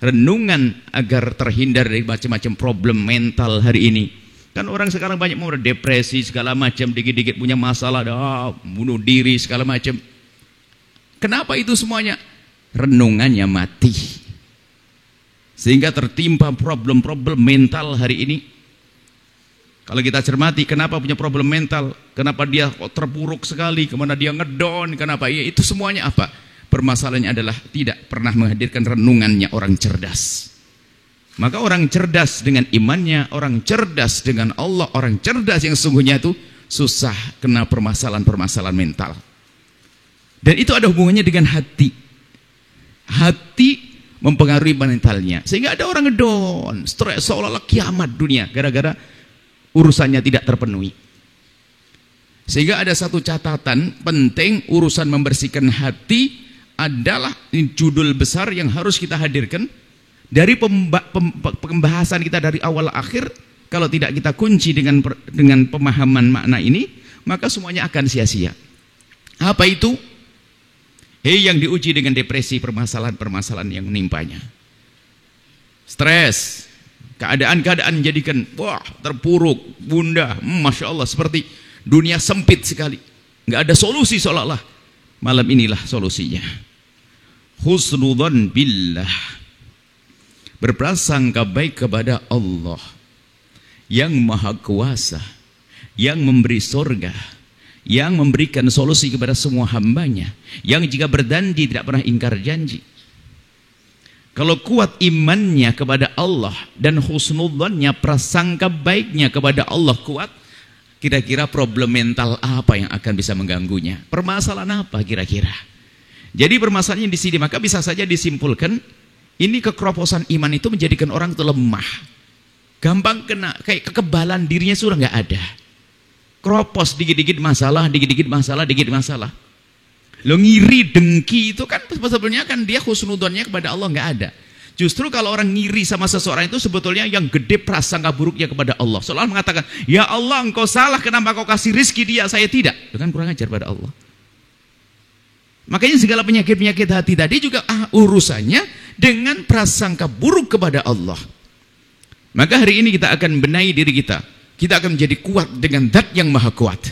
renungan agar terhindar dari macam-macam problem mental hari ini. Kan orang sekarang banyak mau depresi segala macam, dikit-dikit punya masalah, bunuh diri segala macam. Kenapa itu semuanya? Renungannya mati. Sehingga tertimpa problem-problem mental hari ini. Kalau kita cermati, kenapa punya problem mental? Kenapa dia terpuruk sekali? Kemana dia ngedon? Kenapa? Ya, itu semuanya apa? Permasalahannya adalah tidak pernah menghadirkan renungannya orang cerdas. Maka orang cerdas dengan imannya, orang cerdas dengan Allah, orang cerdas yang sesungguhnya itu susah kena permasalahan-permasalahan mental. Dan itu ada hubungannya dengan hati. Hati mempengaruhi mentalnya. Sehingga ada orang ngedon, stres, seolah-olah kiamat dunia gara-gara urusannya tidak terpenuhi. Sehingga ada satu catatan penting, urusan membersihkan hati adalah judul besar yang harus kita hadirkan. Dari pembahasan kita dari awal akhir, kalau tidak kita kunci dengan pemahaman makna ini, maka semuanya akan sia-sia. Apa itu? Yang diuji dengan depresi, permasalahan-permasalahan yang menimpanya. Stres, keadaan-keadaan menjadikan terpuruk, bunda, Masya Allah, seperti dunia sempit sekali. Nggak ada solusi seolah-olah. Malam inilah solusinya. Husnudzan billah. Berprasangka baik kepada Allah yang maha kuasa, yang memberi surga, yang memberikan solusi kepada semua hambanya, yang jika berjanji tidak pernah ingkar janji. Kalau kuat imannya kepada Allah dan husnudzannya, prasangka baiknya kepada Allah kuat, kira-kira problem mental apa yang akan bisa mengganggunya? Permasalahan apa kira-kira? Jadi permasalahannya di sini, maka bisa saja disimpulkan ini kekeroposan iman itu menjadikan orang itu lemah, gampang kena, kayak kekebalan dirinya sudah nggak ada, keropos, dikit-dikit masalah, dikit-dikit masalah, dikit masalah. Lo ngiri, dengki itu kan sebetulnya kan dia husnudzonnya kepada Allah nggak ada. Justru kalau orang ngiri sama seseorang itu sebetulnya yang gede prasangka buruknya kepada Allah. Seolah mengatakan, ya Allah engkau salah, kenapa kau kasih rizki dia, saya tidak. Itu kan kurang ajar pada Allah. Makanya segala penyakit-penyakit hati tadi juga urusannya dengan prasangka buruk kepada Allah. Maka hari ini kita akan benahi diri kita. Kita akan menjadi kuat dengan zat yang maha kuat.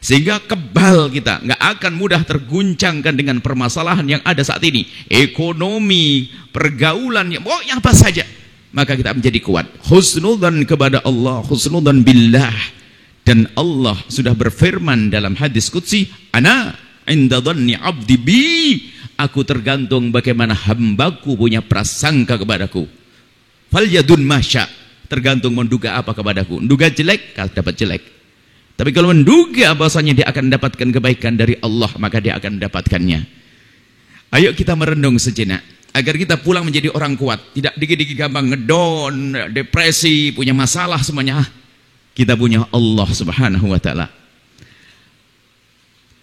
Sehingga kebal kita, nggak akan mudah terguncangkan dengan permasalahan yang ada saat ini. Ekonomi, pergaulan, pokoknya apa saja. Maka kita menjadi kuat. Husnudzan kepada Allah, husnudzan billah. Dan Allah sudah berfirman dalam hadis qudsi, Ana inda dhanni abdi bi, aku tergantung bagaimana hambaku punya prasangka kepadaku. Fal yadun masya, tergantung menduga apa kepadaku. Menduga jelek, dapat jelek. Tapi kalau menduga bahwasanya dia akan mendapatkan kebaikan dari Allah, maka dia akan mendapatkannya. Ayo kita merenung sejenak agar kita pulang menjadi orang kuat, tidak dikit-dikit gampang ngedon, depresi, punya masalah semuanya. Kita punya Allah Subhanahu wa taala.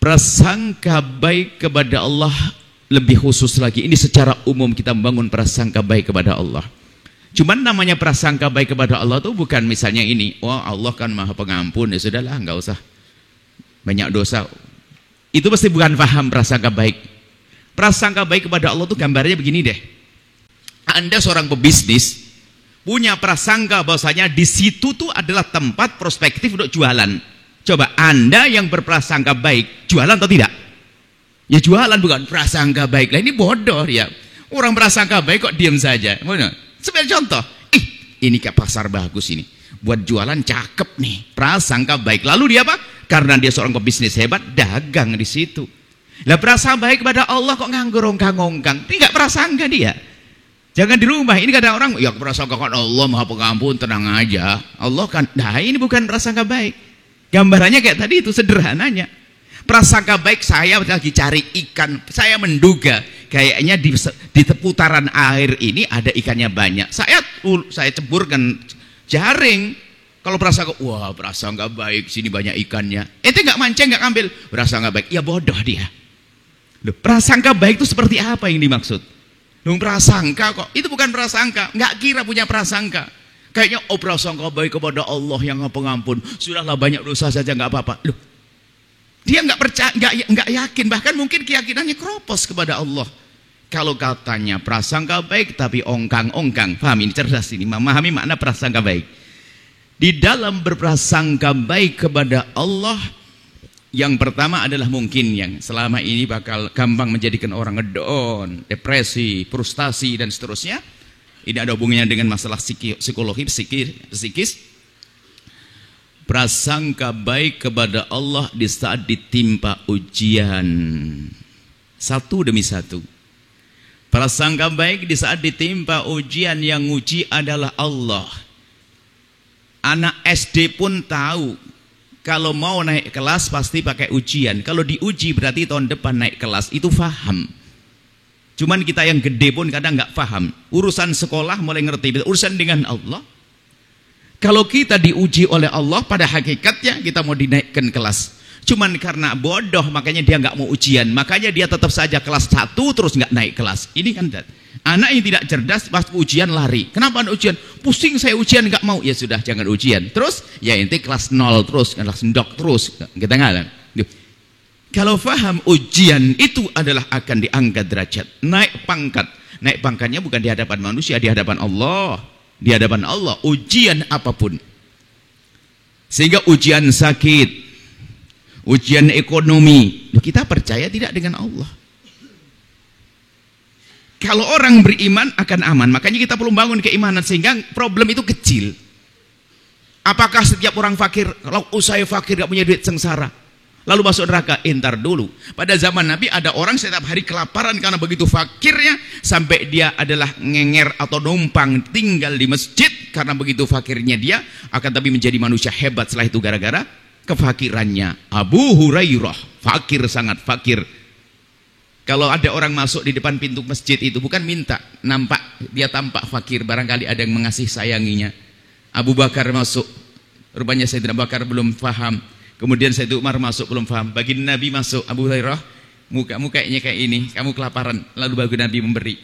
Prasangka baik kepada Allah lebih khusus lagi. Ini secara umum kita membangun prasangka baik kepada Allah. Cuman namanya prasangka baik kepada Allah itu bukan misalnya ini, wah Allah kan maha pengampun, ya sudahlah nggak usah banyak dosa. Itu pasti bukan paham prasangka baik. Prasangka baik kepada Allah itu gambarnya begini deh. Anda seorang pebisnis punya prasangka bahwasanya di situ tuh adalah tempat prospektif untuk jualan. Coba Anda yang berprasangka baik, jualan atau tidak? Ya jualan, bukan prasangka baik. Lah ini bodoh ya. Orang prasangka baik kok diam saja. Sebagai contoh, ini kayak pasar bagus ini. Buat jualan cakep nih, prasangka baik. Lalu dia apa? Karena dia seorang pebisnis hebat, dagang di situ. Lah prasangka baik kepada Allah kok nganggur ongkang-ongkang. Ini enggak prasangka dia. Jangan di rumah. Ini kadang orang, ya prasangka kan Allah maha pengampun, tenang aja. Allah kan, nah ini bukan prasangka baik. Gambarannya kayak tadi itu sederhananya. Prasangka baik, saya lagi cari ikan, saya menduga kayaknya di seputaran air ini ada ikannya banyak. Saya ceburkan jaring. Kalau prasangka, wah prasangka baik, sini banyak ikannya. Ente nggak mancing, nggak ambil, prasangka baik. Ya bodoh dia. Loh, prasangka baik itu seperti apa yang dimaksud? Loh, prasangka kok? Itu bukan prasangka. Nggak kira punya prasangka. Kayaknya prasangka baik kepada Allah yang pengampun. Sudahlah banyak dosa saja nggak apa-apa. Loh, dia nggak percaya, nggak yakin, bahkan mungkin keyakinannya keropos kepada Allah. Kalau katanya prasangka baik tapi ongkang-ongkang, paham ini, cerdas ini, memahami makna prasangka baik. Di dalam berprasangka baik kepada Allah, yang pertama adalah mungkin yang selama ini bakal gampang menjadikan orang ngedon, depresi, frustasi dan seterusnya. Ini ada hubungannya dengan masalah psikologi, psikis. Prasangka baik kepada Allah di saat ditimpa ujian, satu demi satu. Prasangka baik di saat ditimpa ujian, yang uji adalah Allah. Anak SD pun tahu kalau mau naik kelas pasti pakai ujian. Kalau diuji berarti tahun depan naik kelas, itu faham. Cuman kita yang gede pun kadang nggak paham. Urusan sekolah mulai ngerti, urusan dengan Allah. Kalau kita diuji oleh Allah, pada hakikatnya kita mau dinaikkan kelas. Cuman karena bodoh makanya dia nggak mau ujian, makanya dia tetap saja kelas 1 terus nggak naik kelas. Ini kan anak yang tidak cerdas, pas ujian lari. Kenapa ujian? Pusing saya ujian, nggak mau. Ya sudah, jangan ujian. Terus ya inti kelas 0 terus, kelas ndok terus. Kita ngalah. Kalau faham ujian itu adalah akan diangkat derajat, naik pangkat. Naik pangkatnya bukan di hadapan manusia, di hadapan Allah. Di hadapan Allah, ujian apapun. Sehingga ujian sakit, ujian ekonomi, kita percaya tidak dengan Allah. Kalau orang beriman akan aman, makanya kita perlu bangun keimanan sehingga problem itu kecil. Apakah setiap orang fakir, kalau saya fakir gak punya duit, sengsara, lalu masuk neraka? Entar dulu. Pada zaman Nabi ada orang setiap hari kelaparan karena begitu fakirnya, sampai dia adalah ngenger atau numpang tinggal di masjid karena begitu fakirnya dia, akan tapi menjadi manusia hebat setelah itu gara-gara kefakirannya. Abu Hurairah fakir, sangat fakir. Kalau ada orang masuk di depan pintu masjid itu bukan minta, nampak dia tampak fakir, barangkali ada yang mengasih sayanginya. Abu Bakar masuk, rupanya Sayyidina Abu Bakar belum paham. Kemudian Sayyidina Umar masuk, belum paham. Baginda Nabi masuk, Abu Hurairah, mukamu kayaknya kayak ini, kamu kelaparan. Lalu baginda Nabi memberi.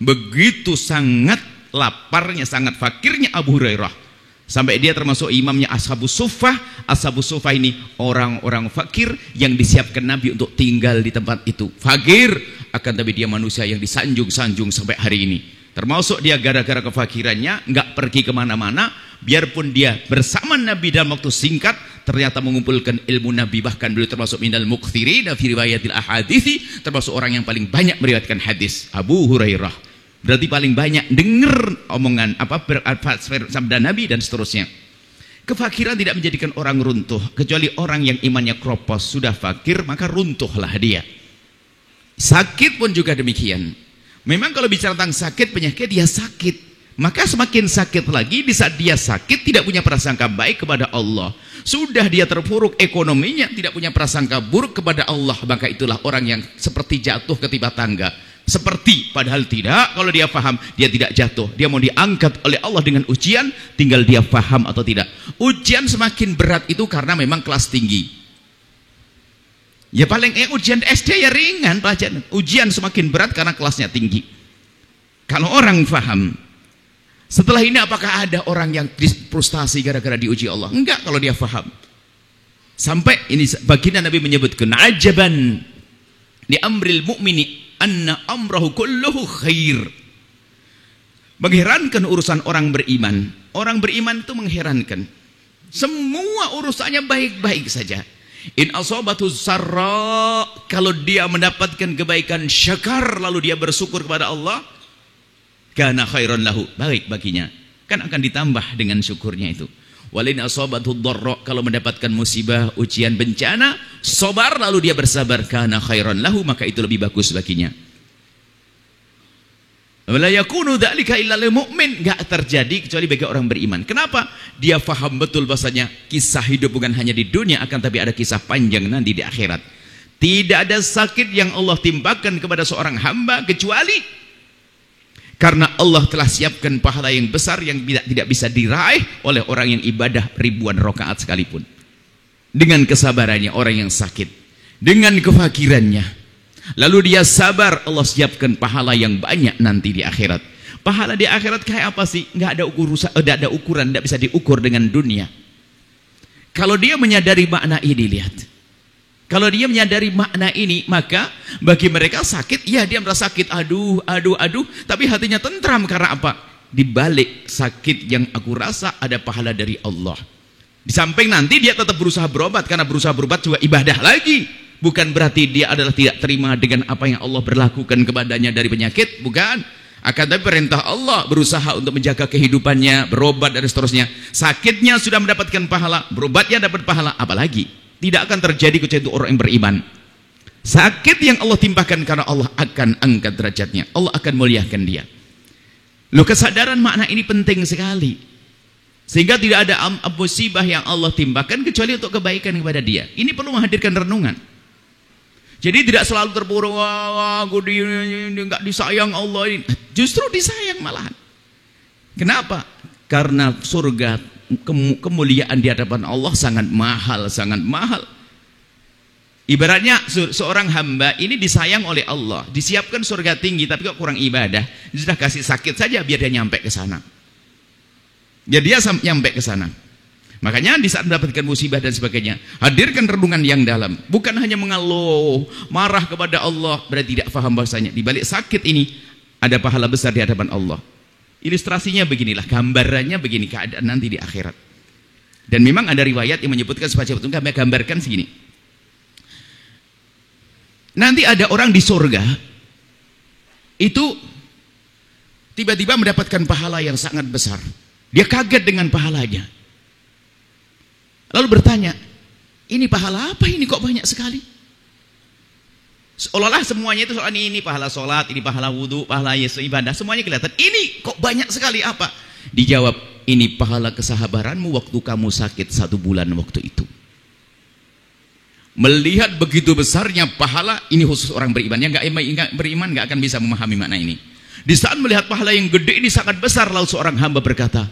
Begitu sangat laparnya, sangat fakirnya Abu Hurairah, sampai dia termasuk imamnya Ashabus Suffah. Ashabus Suffah ini orang-orang fakir yang disiapkan Nabi untuk tinggal di tempat itu. Fakir, akan tapi dia manusia yang disanjung-sanjung sampai hari ini. Termasuk dia gara-gara kefakirannya nggak pergi kemana-mana, biarpun dia bersama Nabi dalam waktu singkat ternyata mengumpulkan ilmu Nabi. Bahkan beliau termasuk minal muqthirin fi riwayatil ahadithi, termasuk orang yang paling banyak meriwayatkan hadis. Abu Hurairah berarti paling banyak dengar omongan sabda Nabi dan seterusnya. Kefakiran tidak menjadikan orang runtuh, kecuali orang yang imannya kropos. Sudah fakir maka runtuhlah dia. Sakit pun juga demikian. Memang kalau bicara tentang sakit, penyakit, dia sakit, maka semakin sakit lagi. Di saat dia sakit tidak punya prasangka baik kepada Allah, sudah dia terpuruk ekonominya, tidak punya prasangka buruk kepada Allah, maka itulah orang yang seperti jatuh ke timpa tangga. Seperti, padahal tidak. Kalau dia paham, dia tidak jatuh, dia mau diangkat oleh Allah dengan ujian, tinggal dia paham atau tidak. Ujian semakin berat itu karena memang kelas tinggi. Ya paling ujian SD ya ringan pelajaran. Ujian semakin berat karena kelasnya tinggi. Kalau orang paham, setelah ini apakah ada orang yang frustasi gara-gara diuji Allah? Enggak, kalau dia paham. Sampai ini baginda Nabi menyebutkan, ajaban li amril mu'mini anna amrahu kulluhu khair. Mengherankan urusan orang beriman. Orang beriman itu mengherankan. Semua urusannya baik-baik saja. In asabatu sarra, kalau dia mendapatkan kebaikan, syakar, lalu dia bersyukur kepada Allah, kana khairan lahu, baik baginya, kan akan ditambah dengan syukurnya itu. Walin asabatu dharra, kalau mendapatkan musibah, ujian, bencana, sabar lalu dia bersabar, kana khairan lahu, maka itu lebih bagus baginya. Wala yakunu dzalika illa lil mu'min, enggak terjadi kecuali bagi orang beriman. Kenapa? Dia faham betul bahasanya kisah hidup bukan hanya di dunia, akan tapi ada kisah panjang nanti di akhirat. Tidak ada sakit yang Allah timpakan kepada seorang hamba kecuali karena Allah telah siapkan pahala yang besar yang tidak bisa diraih oleh orang yang ibadah ribuan rakaat sekalipun. Dengan kesabarannya orang yang sakit, dengan kefakirannya, lalu dia sabar, Allah siapkan pahala yang banyak nanti di akhirat. Pahala di akhirat kayak apa sih? Nggak ada ukuran, nggak bisa diukur dengan dunia. Kalau dia menyadari makna ini, lihat. Kalau dia menyadari makna ini, maka bagi mereka sakit, ya dia merasa sakit, aduh, tapi hatinya tentram. Karena apa? Di balik sakit yang aku rasa ada pahala dari Allah. Di samping nanti dia tetap berusaha berobat, karena berusaha berobat juga ibadah lagi. Bukan berarti dia adalah tidak terima dengan apa yang Allah berlakukan kepadanya dari penyakit, bukan. Akan tapi perintah Allah, berusaha untuk menjaga kehidupannya, berobat dan seterusnya. Sakitnya sudah mendapatkan pahala, berobatnya dapat pahala, apalagi tidak akan terjadi kecuali untuk orang yang beriman. Sakit yang Allah timpakan karena Allah akan angkat derajatnya, Allah akan muliakan dia. Loh, kesadaran makna ini penting sekali, sehingga tidak ada musibah yang Allah timpakan kecuali untuk kebaikan kepada dia. Ini perlu menghadirkan renungan. Jadi tidak selalu terpuruk, aku nggak disayang Allah ini. Justru disayang malahan. Kenapa? Karena surga, kemuliaan di hadapan Allah sangat mahal, sangat mahal. Ibaratnya seorang hamba ini disayang oleh Allah, disiapkan surga tinggi, tapi kok kurang ibadah, sudah kasih sakit saja biar dia nyampe ke sana. Biar dia nyampe ke sana. Makanya di saat mendapatkan musibah dan sebagainya, hadirkan renungan yang dalam. Bukan hanya mengeluh, marah kepada Allah, berarti tidak paham bahasanya. Di balik sakit ini ada pahala besar di hadapan Allah. Ilustrasinya beginilah, gambarannya begini keadaan nanti di akhirat. Dan memang ada riwayat yang menyebutkan semacam itu, kami gambarkan segini. Nanti ada orang di surga, itu tiba-tiba mendapatkan pahala yang sangat besar. Dia kaget dengan pahalanya. Lalu bertanya, ini pahala apa ini kok banyak sekali? Seolah-olah semuanya itu soal ini pahala sholat, ini pahala wudhu, pahala ibadah, semuanya kelihatan. Ini kok banyak sekali apa? Dijawab, ini pahala kesabaranmu waktu kamu sakit 1 bulan waktu itu. Melihat begitu besarnya pahala, ini khusus orang beriman. Yang nggak beriman nggak akan bisa memahami makna ini. Di saat melihat pahala yang gede ini sangat besar, lalu seorang hamba berkata,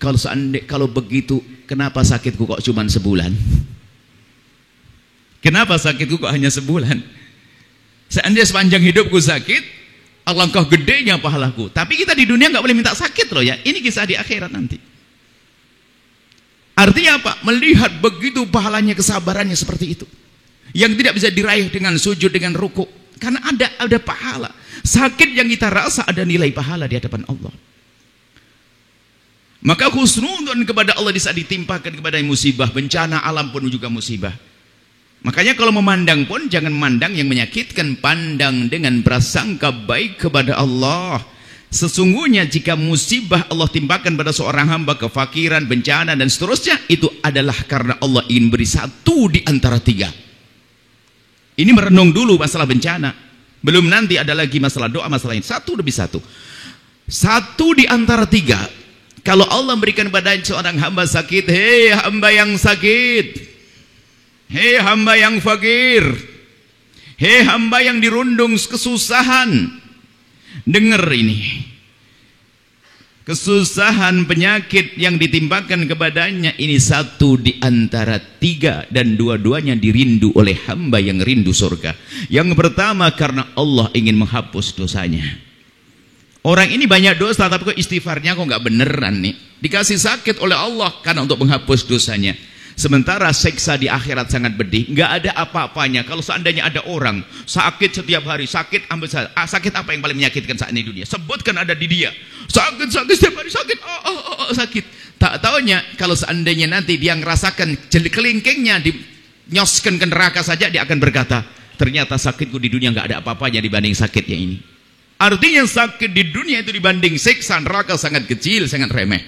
kalau begitu, kenapa sakitku kok cuma sebulan? Kenapa sakitku kok hanya sebulan? Seandainya sepanjang hidupku sakit, alangkah gedenya pahalaku. Tapi kita di dunia nggak boleh minta sakit loh ya. Ini kisah di akhirat nanti. Artinya apa? Melihat begitu pahalanya, kesabarannya seperti itu, yang tidak bisa diraih dengan sujud, dengan ruku. Karena ada pahala. Sakit yang kita rasa ada nilai pahala di hadapan Allah. Maka husnudon kepada Allah di saat ditimpakan kepada musibah, bencana alam pun juga musibah. Makanya kalau memandang pun jangan memandang yang menyakitkan, pandang dengan prasangka baik kepada Allah. Sesungguhnya jika musibah Allah timpakan pada seorang hamba, kefakiran, bencana dan seterusnya, itu adalah karena Allah ingin beri 1 di antara 3. Ini merenung dulu masalah bencana. Belum nanti ada lagi masalah doa, masalah lain. 1 lebih 1. 1 di antara 3. Kalau Allah memberikan pada seorang hamba sakit, hei hamba yang sakit, hei hamba yang fakir, hei hamba yang dirundung kesusahan, dengar ini. Kesusahan, penyakit yang ditimpakan kepadanya ini 1 di antara 3, dan dua-duanya dirindu oleh hamba yang rindu surga. Yang pertama karena Allah ingin menghapus dosanya. Orang ini banyak dosa tapi kok istighfarnya kok nggak beneran nih. Dikasih sakit oleh Allah karena untuk menghapus dosanya. Sementara siksa di akhirat sangat pedih, nggak ada apa-apanya. Kalau seandainya ada orang sakit setiap hari, sakit ambil sakit apa yang paling menyakitkan saat ini di dunia? Sebutkan ada di dia. Sakit setiap hari, sakit, sakit. Tak taunya kalau seandainya nanti dia ngerasakan kelingkingnya dinyoskan ke neraka saja, dia akan berkata, ternyata sakitku di dunia nggak ada apa-apanya dibanding sakitnya ini. Artinya sakit di dunia itu dibanding siksa neraka sangat kecil, sangat remeh.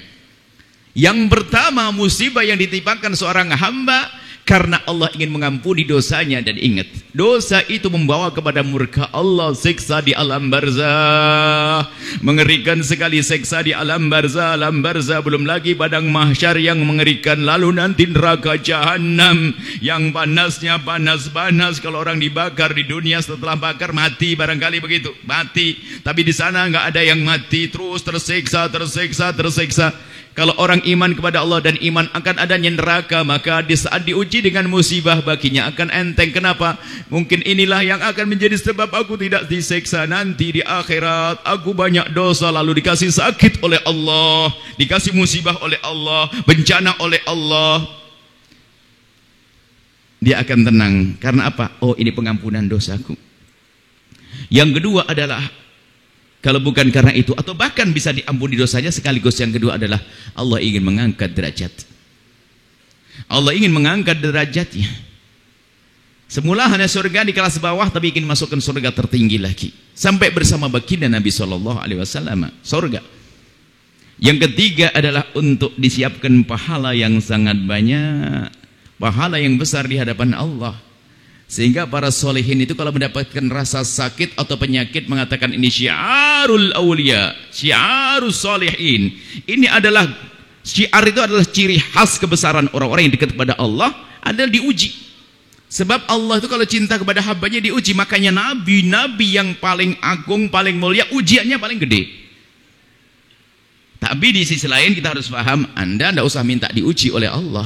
Yang pertama musibah yang ditimpakan seorang hamba karena Allah ingin mengampuni dosanya. Dan ingat, dosa itu membawa kepada murka Allah, siksa di alam barzah. Mengerikan sekali siksa di alam barzah. Alam barzah belum lagi padang mahsyar yang mengerikan. Lalu nanti neraka jahanam yang panasnya panas-panas. Kalau orang dibakar di dunia setelah bakar mati, barangkali begitu, mati. Tapi di sana nggak ada yang mati, terus tersiksa. Kalau orang iman kepada Allah dan iman akan adanya neraka, maka di saat diuji dengan musibah baginya akan enteng. Kenapa? Mungkin inilah yang akan menjadi sebab aku tidak disiksa nanti di akhirat. Aku banyak dosa lalu dikasih sakit oleh Allah, dikasih musibah oleh Allah, bencana oleh Allah. Dia akan tenang. Karena apa? Oh, ini pengampunan dosaku. Yang kedua adalah, kalau bukan karena itu, atau bahkan bisa diampuni dosanya, sekaligus yang kedua adalah Allah ingin mengangkat derajat. Allah ingin mengangkat derajatnya. Semula hanya surga di kelas bawah, tapi ingin masukkan surga tertinggi lagi. Sampai bersama baginda Nabi SAW. Surga. Yang ketiga adalah untuk disiapkan pahala yang sangat banyak. Pahala yang besar di hadapan Allah. Sehingga para solehin itu kalau mendapatkan rasa sakit atau penyakit mengatakan ini syiarul awliya, syiarul solehin. Ini adalah, syiar itu adalah ciri khas kebesaran orang-orang yang dekat kepada Allah, adalah diuji. Sebab Allah itu kalau cinta kepada hambanya diuji. Makanya nabi-nabi yang paling agung, paling mulia, ujiannya paling gede. Tapi di sisi lain kita harus paham, Anda tidak usah minta diuji oleh Allah.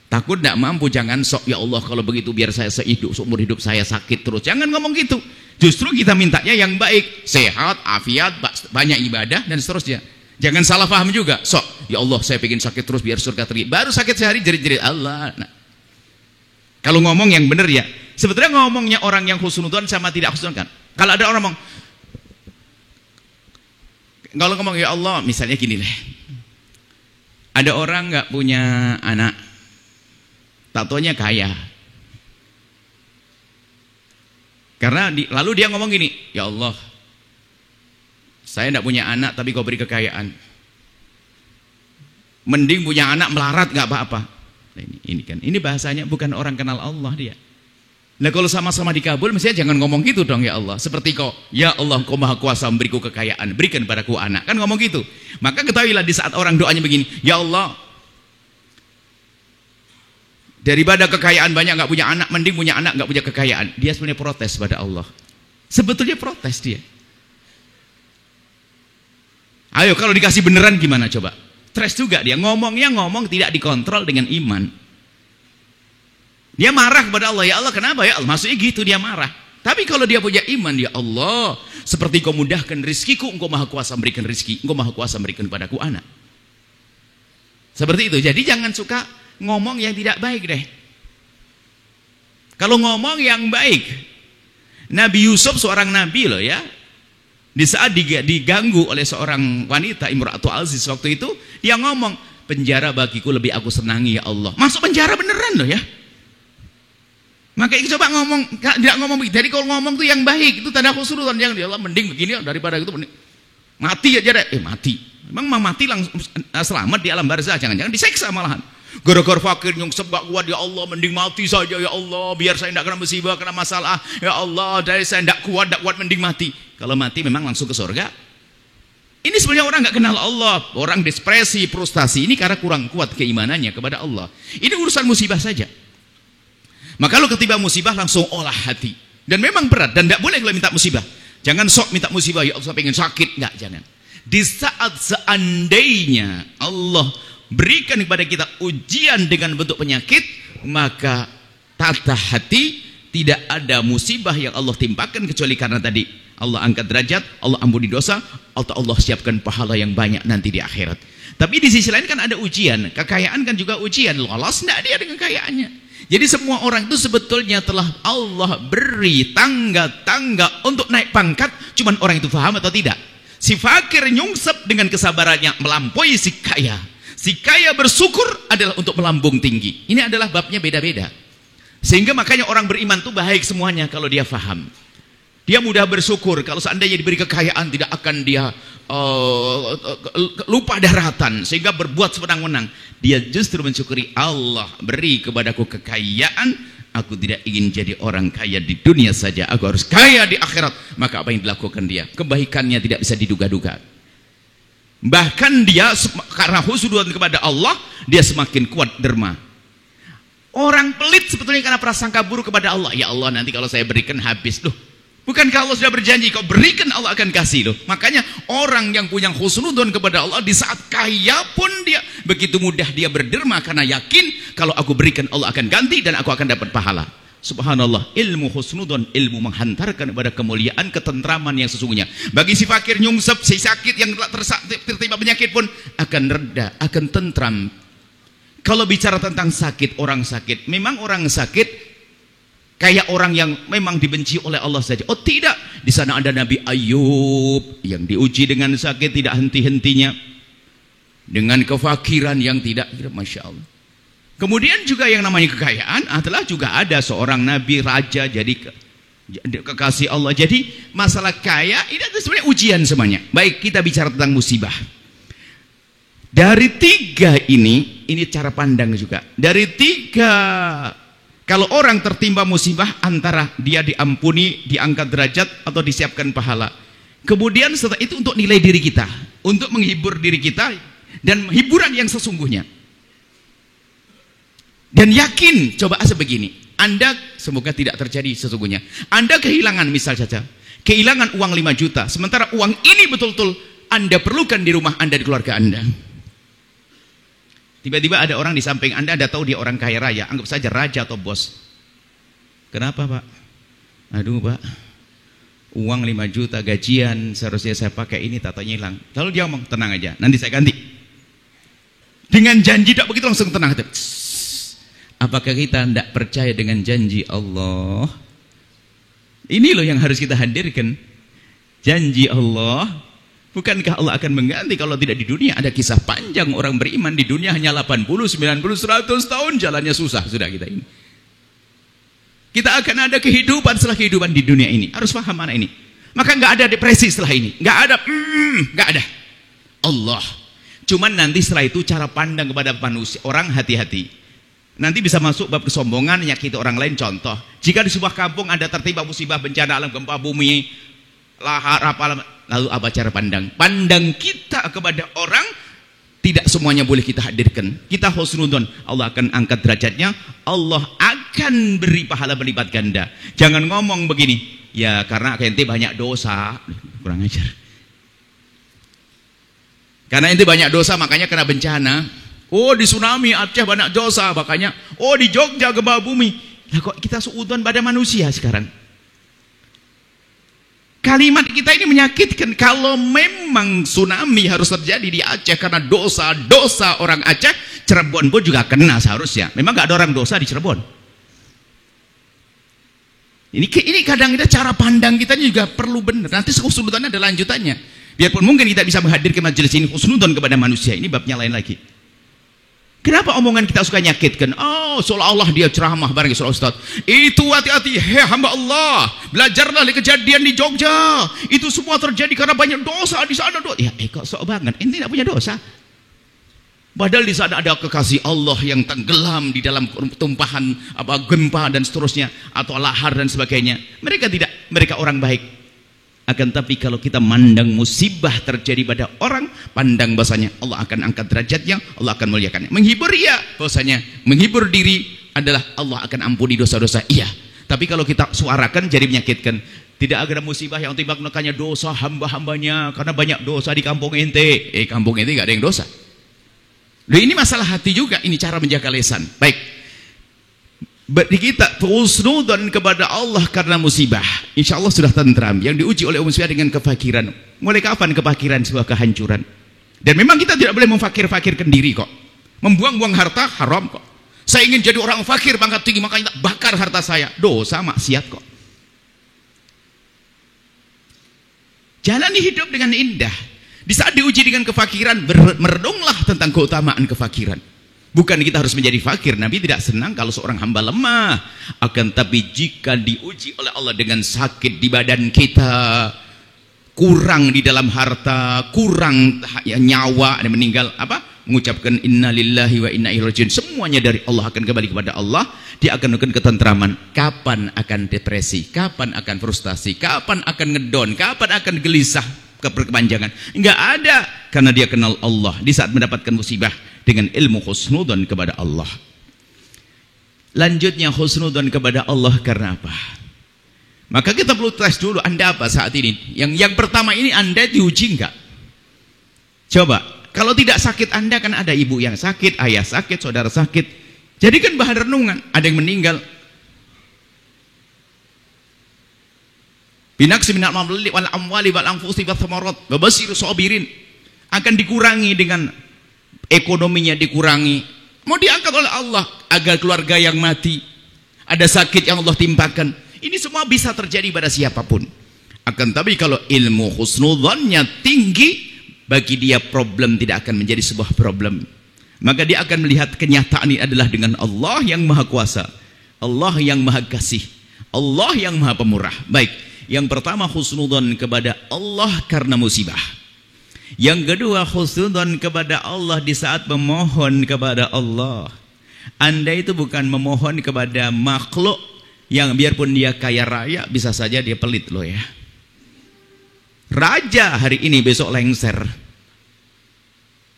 Takut tidak mampu, jangan sok, ya Allah kalau begitu biar saya seumur hidup saya sakit terus. Jangan ngomong gitu. Justru kita mintanya yang baik, sehat, afiat, banyak ibadah dan seterusnya. Jangan salah paham juga. Sok, ya Allah saya pengen sakit terus biar surga tinggi. Baru sakit sehari jerit-jerit Allah. Nah, kalau ngomong yang benar ya. Sebetulnya ngomongnya orang yang husnudzon sama tidak husnudzon kan. Kalau ada orang ngomong, kalau ngomong ya Allah, misalnya gini lah. Ada orang nggak punya anak, tatonya kaya. Karena lalu dia ngomong gini, ya Allah, saya tidak punya anak tapi kau beri kekayaan. Mending punya anak melarat nggak apa-apa. Nah, ini kan, ini bahasanya bukan orang kenal Allah dia. Nah kalau sama-sama dikabul, mestinya jangan ngomong gitu dong ya Allah. Seperti kau, ya Allah kau maha kuasa memberiku kekayaan, berikan padaku anak. Kan ngomong gitu. Maka ketahuilah di saat orang doanya begini, ya Allah, daripada kekayaan banyak nggak punya anak, mending punya anak nggak punya kekayaan. Dia sebenarnya protes pada Allah. Sebetulnya protes dia. Ayo kalau dikasih beneran gimana coba? Stres juga dia, ngomongnya ngomong tidak dikontrol dengan iman. Dia marah kepada Allah, ya Allah kenapa ya Allah? Maksudnya gitu dia marah. Tapi kalau dia punya iman, ya Allah, seperti kau mudahkan rizkiku, engkau maha kuasa memberikan rizki, engkau maha kuasa memberikan padaku anak. Seperti itu. Jadi jangan suka ngomong yang tidak baik deh. Kalau ngomong yang baik, Nabi Yusuf seorang nabi loh ya. Di saat diganggu oleh seorang wanita Imra'atu Aziz waktu itu, dia ngomong, penjara bagiku lebih aku senangi ya Allah. Masuk penjara beneran loh ya. Makanya coba ngomong, tidak ngomong begitu. Jadi kalau ngomong tuh yang baik, itu tanda khusnudzon. Yang dia Allah mending begini daripada itu mending. Mati aja deh. Mati. Memang mati langsung selamat di alam barzah, jangan-jangan diseksa malahan. Gara-gara fakir nyungsep gak kuat, ya Allah mending mati saja ya Allah, biar saya tidak kena musibah, kena masalah. Ya Allah, dari saya tidak kuat mending mati. Kalau mati memang langsung ke surga. Ini sebenarnya orang nggak kenal Allah, orang depresi, frustasi ini karena kurang kuat keimanannya kepada Allah. Ini urusan musibah saja. Maka kalau ketiba musibah langsung olah hati. Dan memang berat dan tidak boleh kalau minta musibah. Jangan sok minta musibah, ya Allah pengen sakit, enggak, jangan. Di saat seandainya Allah berikan kepada kita ujian dengan bentuk penyakit, maka tata hati, tidak ada musibah yang Allah timpakan kecuali karena tadi Allah angkat derajat, Allah ampuni dosa, atau Allah siapkan pahala yang banyak nanti di akhirat. Tapi di sisi lain kan ada ujian, kekayaan kan juga ujian. Lolos enggak dia dengan kekayaannya? Jadi semua orang itu sebetulnya telah Allah beri tangga-tangga untuk naik pangkat, cuman orang itu paham atau tidak. Si fakir nyungsep dengan kesabarannya melampaui si kaya. Si kaya bersyukur adalah untuk melambung tinggi. Ini adalah babnya beda-beda. Sehingga makanya orang beriman itu baik semuanya kalau dia faham. Dia mudah bersyukur. Kalau seandainya diberi kekayaan, tidak akan dia lupa daratan sehingga berbuat sewenang-wenang. Dia justru mensyukuri, Allah beri kepadaku kekayaan, aku tidak ingin jadi orang kaya di dunia saja, aku harus kaya di akhirat. Maka apa yang dilakukan dia? Kebaikannya tidak bisa diduga-duga. Bahkan dia karena husnudzon kepada Allah, dia semakin kuat derma. Orang pelit sebetulnya karena prasangka buruk kepada Allah. Ya Allah, nanti kalau saya berikan habis. Loh, bukankah Allah sudah berjanji, kau berikan Allah akan kasih. Loh, makanya orang yang punya husnudzon kepada Allah, di saat kaya pun dia begitu mudah dia berderma karena yakin kalau aku berikan Allah akan ganti dan aku akan dapat pahala. Subhanallah, ilmu husnudzon, ilmu menghantarkan kepada kemuliaan, ketentraman yang sesungguhnya. Bagi si fakir nyungsep, si sakit yang tertimpa penyakit pun akan reda, akan tentram. Kalau bicara tentang sakit, orang sakit, memang orang sakit kayak orang yang memang dibenci oleh Allah saja. Oh tidak, di sana ada Nabi Ayub yang diuji dengan sakit tidak henti-hentinya, dengan kefakiran yang tidak, Masya Allah. Kemudian juga yang namanya kekayaan adalah juga ada seorang Nabi Raja jadi kekasih Allah. Jadi masalah kaya ini sebenarnya ujian semuanya. Baik, kita bicara tentang musibah. Dari tiga ini cara pandang juga. Dari tiga, kalau orang tertimpa musibah, antara dia diampuni, diangkat derajat, atau disiapkan pahala. Kemudian setelah itu untuk nilai diri kita, untuk menghibur diri kita, dan hiburan yang sesungguhnya. Dan yakin, coba sebegini, Anda semoga tidak terjadi sesungguhnya. Anda kehilangan, misal saja, kehilangan uang 5 juta, sementara uang ini betul-betul Anda perlukan di rumah Anda, di keluarga Anda. Tiba-tiba ada orang di samping Anda tahu dia orang kaya raya, anggap saja raja atau bos. Kenapa Pak? Aduh Pak, uang 5 juta gajian seharusnya saya pakai ini, tatanya hilang. Lalu dia ngomong, tenang aja, nanti saya ganti. Dengan janji tak begitu langsung tenang. Apakah kita tidak percaya dengan janji Allah? Ini loh yang harus kita hadirkan. Janji Allah. Bukankah Allah akan mengganti kalau tidak di dunia? Ada kisah panjang orang beriman di dunia hanya 80, 90, 100 tahun jalannya susah sudah kita ini. Kita akan ada kehidupan setelah kehidupan di dunia ini. Harus paham mana ini. Maka nggak ada depresi setelah ini. Nggak ada, nggak ada. Allah. Cuman nanti setelah itu cara pandang kepada manusia, orang hati-hati. Nanti bisa masuk bab kesombongan, menyakiti orang lain. Contoh, jika di sebuah kampung ada tertimpa musibah bencana alam, gempa bumi, lahar apa, lalu apa cara pandang? Pandang kita kepada orang tidak semuanya boleh kita hadirkan. Kita husnudzon, Allah akan angkat derajatnya, Allah akan beri pahala berlipat ganda. Jangan ngomong begini, ya karena ente banyak dosa, kurang ajar. Karena ente banyak dosa makanya kena bencana. Oh di tsunami Aceh banyak dosa makanya. Oh di Jogja gempa bumi. Nah kok kita suudzon pada manusia sekarang? Kalimat kita ini menyakitkan. Kalau memang tsunami harus terjadi di Aceh karena dosa orang Aceh, Cirebon pun juga kena seharusnya. Memang gak ada orang dosa di Cirebon. Ini kadang kita cara pandang kita juga perlu benar. Nanti husnudzon ada lanjutannya. Biarpun mungkin kita bisa menghadirkan majelis ini husnudzon kepada manusia, ini babnya lain lagi. Kenapa omongan kita suka nyakitkan? Oh, seolah-olah dia ceramah bareng seolah Ustaz. Itu hati-hati, hei hamba Allah. Belajarlah dari kejadian di Jogja. Itu semua terjadi karena banyak dosa di sana. Ya, kok sok banget. Ente tidak punya dosa. Padahal di sana ada kekasih Allah yang tenggelam di dalam tumpahan gempa dan seterusnya, atau lahar dan sebagainya. Mereka tidak, mereka orang baik. Akan tapi kalau kita mandang musibah terjadi pada orang, pandang bahasanya Allah akan angkat derajatnya, Allah akan muliakannya. Menghibur ya, bahasanya menghibur diri adalah Allah akan ampuni dosa-dosa. Iya. Tapi kalau kita suarakan jadi menyakitkan. Tidak ada musibah yang tiba-tiba dosa hamba-hambanya karena banyak dosa di kampung ente. Kampung ente gak ada yang dosa. Loh, ini masalah hati juga, ini cara menjaga lisan. Baik. Kita husnudzon kepada Allah karena musibah, insya Allah sudah tentram. Yang diuji oleh musibah dengan kefakiran. Mulai kapan kefakiran sebuah kehancuran? Dan memang kita tidak boleh memfakir-fakirkan diri kok. Membuang-buang harta haram kok. Saya ingin jadi orang fakir pangkat tinggi makanya bakar harta saya. Dosa, maksiat kok. Jalani hidup dengan indah. Di saat diuji dengan kefakiran, merenunglah tentang keutamaan kefakiran. Bukan kita harus menjadi fakir. Nabi tidak senang kalau seorang hamba lemah. Akan tapi jika diuji oleh Allah dengan sakit di badan kita, kurang di dalam harta, kurang nyawa, dan meninggal mengucapkan innalillahi wa inna ilaihi rajiun, semuanya dari Allah, akan kembali kepada Allah. Dia akan melakukan ketentraman. Kapan akan depresi? Kapan akan frustasi? Kapan akan ngedon? Kapan akan gelisah keberkepanjangan? Enggak ada, karena dia kenal Allah. Di saat mendapatkan musibah dengan ilmu husnudzon kepada Allah. Lanjutnya husnudzon kepada Allah karena apa? Maka kita perlu tes dulu, Anda apa saat ini? Yang pertama ini, Anda diuji enggak? Coba, kalau tidak sakit Anda kan ada ibu yang sakit, ayah sakit, saudara sakit. Jadikan bahan renungan. Ada yang meninggal. Binaqsi minal amwali wal anfusi wath thamarat wa basyirus sabirin. Akan dikurangi dengan ekonominya, dikurangi mau diangkat oleh Allah, agar keluarga yang mati, ada sakit yang Allah timpakan. Ini semua bisa terjadi pada siapapun. Akan tapi kalau ilmu husnudzannya tinggi, bagi dia problem tidak akan menjadi sebuah problem. Maka dia akan melihat kenyataan ini adalah dengan Allah yang maha kuasa, Allah yang maha kasih, Allah yang maha pemurah. Baik, yang pertama husnudzan kepada Allah karena musibah. Yang kedua husnudzan kepada Allah di saat memohon kepada Allah. Anda itu bukan memohon kepada makhluk yang biarpun dia kaya raya, bisa saja dia pelit loh ya. Raja hari ini besok lengser,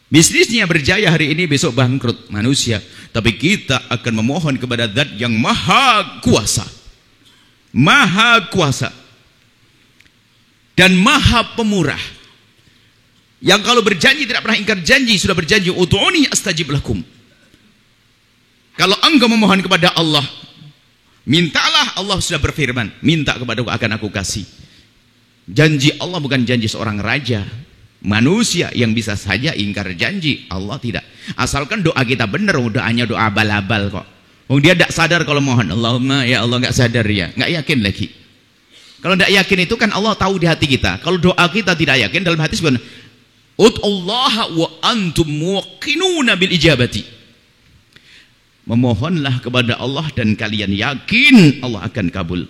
bisnisnya berjaya hari ini besok bangkrut, manusia. Tapi kita akan memohon kepada Zat yang maha kuasa, maha kuasa dan maha pemurah, yang kalau berjanji tidak pernah ingkar janji. Sudah berjanji, ud'uni astajib lakum. Kalau engkau memohon kepada Allah, mintalah. Allah sudah berfirman, minta kepada aku akan aku kasih. Janji Allah bukan janji seorang raja, manusia yang bisa saja ingkar janji. Allah tidak. Asalkan doa kita benar, doanya doa abal-abal kok. Dia tidak sadar kalau mohon Allahumma ya Allah, nggak sadar ya, nggak yakin lagi. Kalau tidak yakin itu kan Allah tahu di hati kita. Kalau doa kita tidak yakin, dalam hati sebenarnya ud'ullaha wa antum muqinuna bil ijabati. Memohonlah kepada Allah dan kalian yakin Allah akan kabul.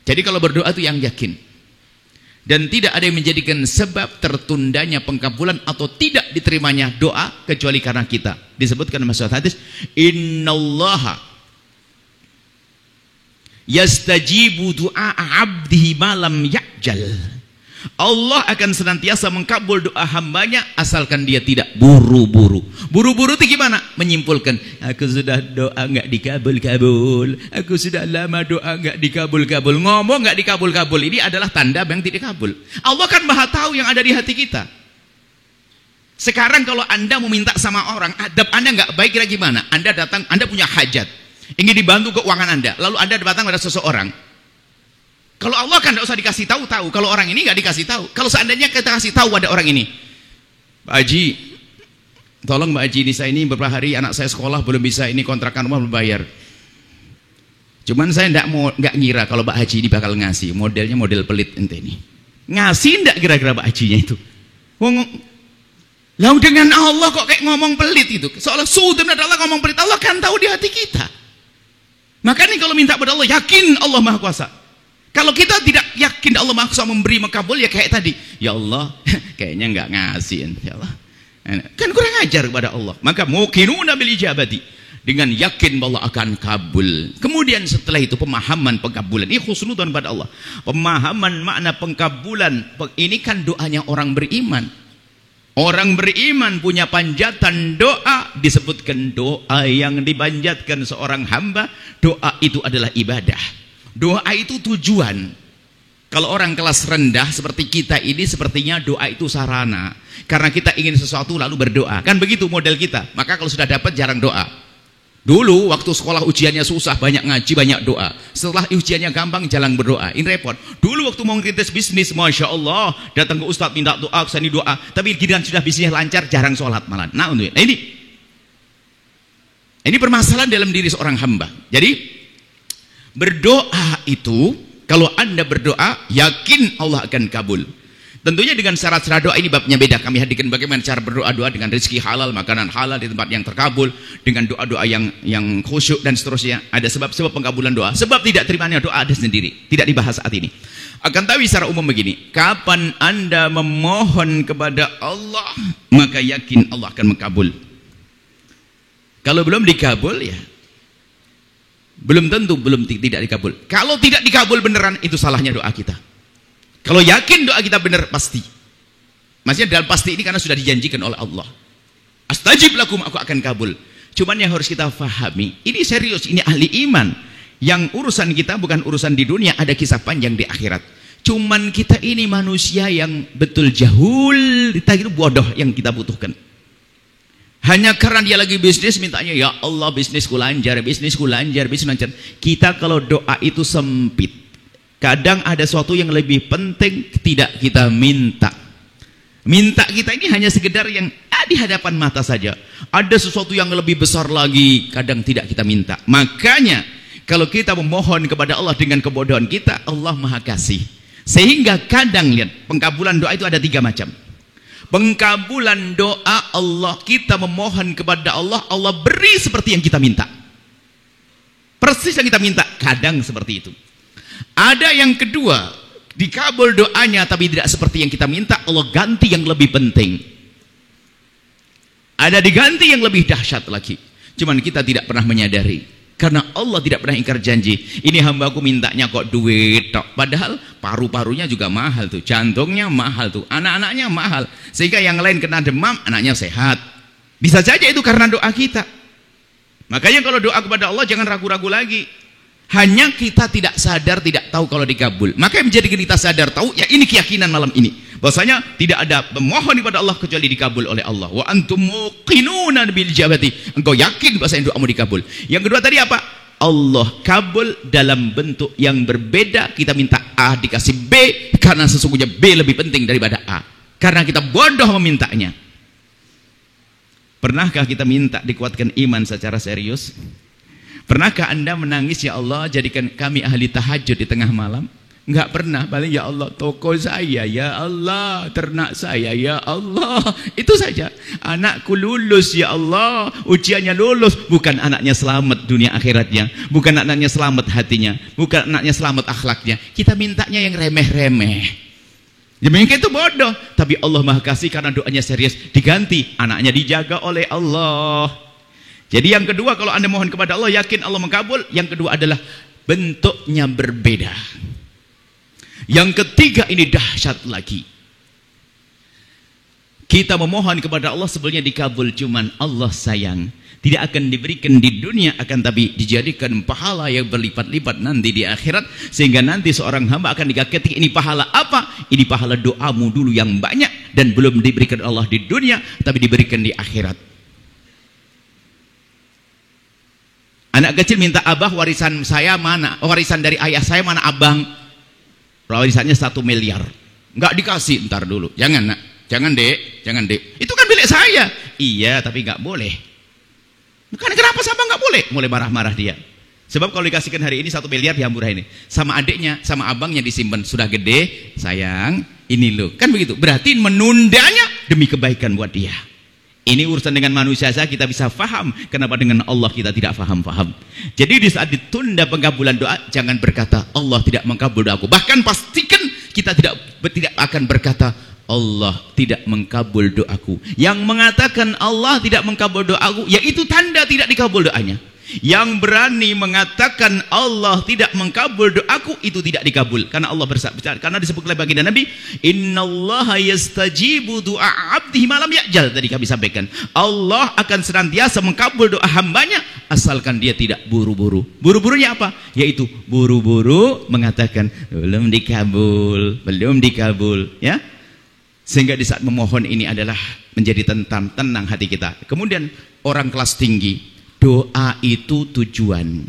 Jadi kalau berdoa itu yang yakin. Dan tidak ada yang menjadikan sebab tertundanya pengkabulan atau tidak diterimanya doa kecuali karena kita. Disebutkan dalam suatu hadis, innallaha yastajibu du'a 'abdihi ma lam ya'jal. Allah akan senantiasa mengkabul doa hambanya asalkan dia tidak buru-buru. Buru-buru itu gimana? Menyimpulkan, aku sudah doa nggak dikabul-kabul, aku sudah lama doa nggak dikabul-kabul, ngomong nggak dikabul-kabul. Ini adalah tanda yang tidak dikabul. Allah kan maha tahu yang ada di hati kita. Sekarang kalau Anda mau minta sama orang, adab Anda nggak baik, kira gimana? Anda datang, Anda punya hajat, ingin dibantu keuangan Anda, lalu Anda datang pada seseorang. Kalau Allah kan tidak usah dikasih tahu. Kalau orang ini nggak dikasih tahu. Kalau seandainya kita kasih tahu ada orang ini, Pak Haji, tolong Pak Haji, ini saya ini beberapa hari anak saya sekolah belum bisa, ini kontrakan rumah belum bayar. Cuman saya nggak ngira kalau Pak Haji ini bakal ngasih. Modelnya model pelit ente ini. Ngasih nggak kira-kira Pak Hajinya itu? Lalu dengan Allah kok kayak ngomong pelit itu? Seolah sudah Allah ngomong pelit. Allah kan tahu di hati kita. Makanya kalau minta pada Allah, yakin Allah maha kuasa. Kalau kita tidak yakin Allah maha kuasa memberi makabul, ya kayak tadi, ya Allah kayaknya nggak ngasih, ya Allah kan kurang ajar kepada Allah. Maka muqinuna bil ijabati, dengan yakin bahwa Allah akan kabul. Kemudian setelah itu pemahaman pengkabulan, ini husnudzan pada Allah, pemahaman makna pengkabulan. Ini kan doanya orang beriman. Orang beriman punya panjatan doa. Disebutkan doa yang dipanjatkan seorang hamba, doa itu adalah ibadah. Doa itu tujuan. Kalau orang kelas rendah seperti kita ini, sepertinya doa itu sarana. Karena kita ingin sesuatu lalu berdoa. Kan begitu model kita. Maka kalau sudah dapat jarang doa. Dulu waktu sekolah ujiannya susah, banyak ngaji, banyak doa. Setelah ujiannya gampang, jarang berdoa. Ini repot. Dulu waktu mau ngerintis bisnis, Masya Allah, datang ke Ustadz minta doa, kesana doa. Tapi giliran sudah bisnisnya lancar, jarang sholat malah. Nah ini permasalahan dalam diri seorang hamba. Jadi berdoa itu, kalau Anda berdoa, yakin Allah akan kabul. Tentunya dengan syarat-syarat doa ini babnya beda. Kami hadirkan bagaimana cara berdoa-doa dengan rezeki halal, makanan halal di tempat yang terkabul, dengan doa-doa yang khusyuk dan seterusnya. Ada sebab-sebab pengkabulan doa. Sebab tidak terimanya doa ada sendiri. Tidak dibahas saat ini. Akan tahu secara umum begini, kapan Anda memohon kepada Allah, maka yakin Allah akan mengkabul. Kalau belum dikabul, ya belum tentu tidak dikabul. Kalau tidak dikabul beneran, itu salahnya doa kita. Kalau yakin doa kita benar, pasti. Maksudnya dalam pasti ini karena sudah dijanjikan oleh Allah. Astajib lakum, aku akan kabul. Cuman yang harus kita fahami, ini serius, ini ahli iman. Yang urusan kita bukan urusan di dunia, ada kisah panjang di akhirat. Cuman kita ini manusia yang betul jahul, kita itu bodoh yang kita butuhkan. Hanya karena dia lagi bisnis, mintanya, ya Allah bisnisku lancar, bisnisku lancar, bisnis lancar. Kita kalau doa itu sempit. Kadang ada sesuatu yang lebih penting tidak kita minta. Minta kita ini hanya sekedar yang di hadapan mata saja. Ada sesuatu yang lebih besar lagi, kadang tidak kita minta. Makanya kalau kita memohon kepada Allah dengan kebodohan kita, Allah Maha Kasih. Sehingga kadang lihat, pengkabulan doa itu ada 3 macam. Pengkabulan doa Allah, kita memohon kepada Allah, Allah beri seperti yang kita minta. Persis yang kita minta, kadang seperti itu. Ada yang kedua, dikabul doanya tapi tidak seperti yang kita minta, Allah ganti yang lebih penting. Ada diganti yang lebih dahsyat lagi. Cuman kita tidak pernah menyadari. Karena Allah tidak pernah ingkar janji. Ini hambaku mintanya kok duit tok. Padahal paru-parunya juga mahal tuh, jantungnya mahal tuh, anak-anaknya mahal. Sehingga yang lain kena demam, anaknya sehat. Bisa saja itu karena doa kita. Makanya kalau doa kepada Allah jangan ragu-ragu lagi. Hanya kita tidak sadar, tidak tahu kalau dikabul. Maka yang menjadikan kita sadar tahu, ya ini keyakinan malam ini. Bahwasanya tidak ada pemohon kepada Allah kecuali dikabul oleh Allah. Wa antum muqinuna bil ijabati. Engkau yakin bahwasanya doamu dikabul. Yang kedua tadi apa? Allah kabul dalam bentuk yang berbeda. Kita minta A dikasih B karena sesungguhnya B lebih penting daripada A. Karena kita bodoh memintanya. Pernahkah kita minta dikuatkan iman secara serius? Pernahkah Anda menangis, ya Allah jadikan kami ahli tahajud di tengah malam? Enggak pernah. Paling ya Allah toko saya, ya Allah ternak saya, ya Allah. Itu saja. Anakku lulus, ya Allah. Ujiannya lulus. Bukan anaknya selamat dunia akhiratnya. Bukan anaknya selamat hatinya. Bukan anaknya selamat akhlaknya. Kita mintanya yang remeh-remeh. Demikian itu bodoh. Tapi Allah Maha Kasih karena doanya serius. Diganti. Anaknya dijaga oleh Allah. Jadi yang kedua, kalau Anda mohon kepada Allah, yakin Allah mengabul. Yang kedua adalah bentuknya berbeda. Yang ketiga ini dahsyat lagi. Kita memohon kepada Allah sebenarnya dikabul, cuman Allah sayang. Tidak akan diberikan di dunia, akan tapi dijadikan pahala yang berlipat-lipat nanti di akhirat. Sehingga nanti seorang hamba akan dikatakan, ini pahala apa? Ini pahala doamu dulu yang banyak dan belum diberikan Allah di dunia, tapi diberikan di akhirat. Anak kecil minta, abah warisan saya mana? Warisan dari ayah saya mana abang? Warisannya 1 miliar. Enggak dikasih, ntar dulu. Jangan nak, jangan dek, jangan dek. Itu kan milik saya. Iya, tapi enggak boleh. Kenapa sama enggak boleh? Mulai marah-marah dia. Sebab kalau dikasihkan hari ini 1 miliar diambur ini. Sama adiknya, sama abangnya disimpan. Sudah gede, sayang, ini loh. Kan begitu. Berarti menundanya demi kebaikan buat dia. Ini urusan dengan manusia saja kita bisa faham. Kenapa dengan Allah kita tidak faham-faham? Jadi di saat ditunda pengkabulan doa, jangan berkata Allah tidak mengkabul doaku. Bahkan pastikan kita tidak akan berkata Allah tidak mengkabul doaku. Yang mengatakan Allah tidak mengkabul doaku, yaitu tanda tidak dikabul doanya. Yang berani mengatakan Allah tidak mengkabul doaku, itu tidak dikabul. Karena Allah bersabda, karena disebut oleh baginda Nabi, innallaha yastajibu du'a abdihi malam ya'jal. Tadi kami sampaikan, Allah akan senantiasa mengkabul doa hambanya asalkan dia tidak buru-buru. Buru-burunya apa? Yaitu buru-buru mengatakan belum dikabul, belum dikabul, ya. Sehingga di saat memohon ini adalah menjadi tenang hati kita. Kemudian orang kelas tinggi, doa itu tujuan,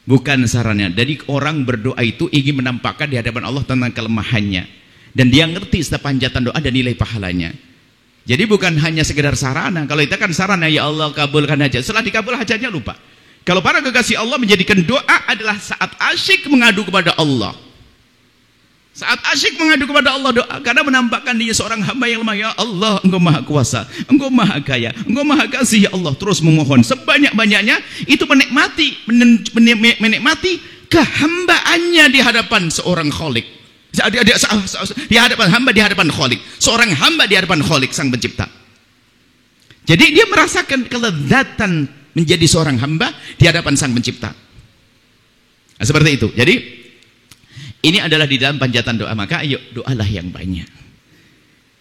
bukan sarannya. Jadi orang berdoa itu ingin menampakkan di hadapan Allah tentang kelemahannya, dan dia ngerti setiap panjatan doa dan nilai pahalanya. Jadi bukan hanya sekedar sarana. Kalau itu kan sarana, ya Allah kabulkan hajat. Setelah dikabul hajatnya lupa. Kalau para kekasih Allah menjadikan doa adalah saat asyik mengadu kepada Allah. Saat asyik mengadu kepada Allah doa, karena menampakkan dia seorang hamba yang lemah. Ya Allah, Engkau Maha Kuasa, Engkau Maha Kaya, Engkau Maha Kasih, ya Allah. Terus memohon sebanyak-banyaknya, itu menikmati kehambaannya di hadapan seorang Khalik. Di hadapan hamba, di hadapan Khalik. Seorang hamba di hadapan Khalik, Sang Pencipta. Jadi dia merasakan kelezatan menjadi seorang hamba di hadapan Sang Pencipta. Nah, seperti itu. Jadi ini adalah di dalam panjatan doa. Maka ayo doalah yang banyak.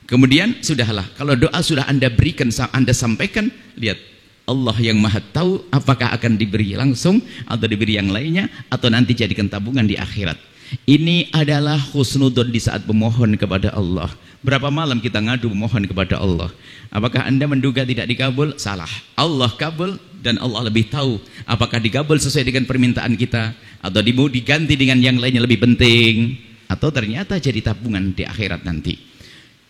Kemudian sudahlah, kalau doa sudah Anda berikan, Anda sampaikan, lihat Allah yang Maha tahu apakah akan diberi langsung atau diberi yang lainnya, atau nanti jadikan tabungan di akhirat. Ini adalah husnudzon di saat memohon kepada Allah. Berapa malam kita ngadu memohon kepada Allah? Apakah Anda menduga tidak dikabul? Salah. Allah kabul, dan Allah lebih tahu apakah dikabul sesuai dengan permintaan kita, atau diganti dengan yang lainnya lebih penting, atau ternyata jadi tabungan di akhirat nanti.